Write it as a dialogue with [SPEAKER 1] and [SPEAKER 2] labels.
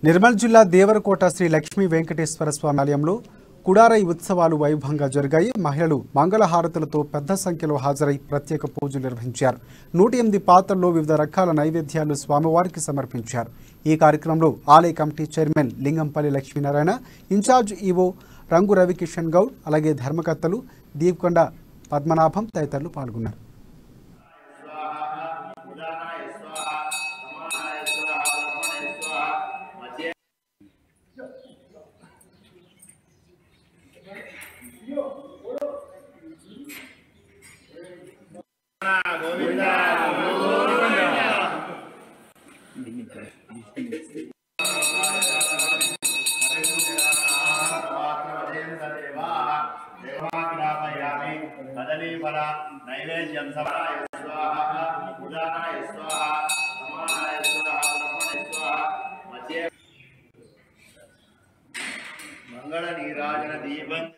[SPEAKER 1] నిర్మల్ జిల్లా దేవరకోట శ్రీ లక్ష్మీ వెంకటేశ్వర స్వామి ఆలయంలో కుడారై ఉత్సవాలు వైభవంగా జరిగాయి. మహిళలు మంగళహారతులతో పెద్ద సంఖ్యలో హాజరై ప్రత్యేక పూజలు నిర్వహించారు. 108 పాత్రల్లో వివిధ రకాల నైవేద్యాలు స్వామివారికి సమర్పించారు. ఈ కార్యక్రమంలో ఆలయ committee chairman Lingampally Lakshminarayana, incharge EO Rangu Ravikishan Goud, అలాగే ధర్మకర్తలు దీప్కొండ పద్మనాభం తదితరులు పాల్గొన్నారు.
[SPEAKER 2] नैवेद्यं मंगल नीराजन दीपं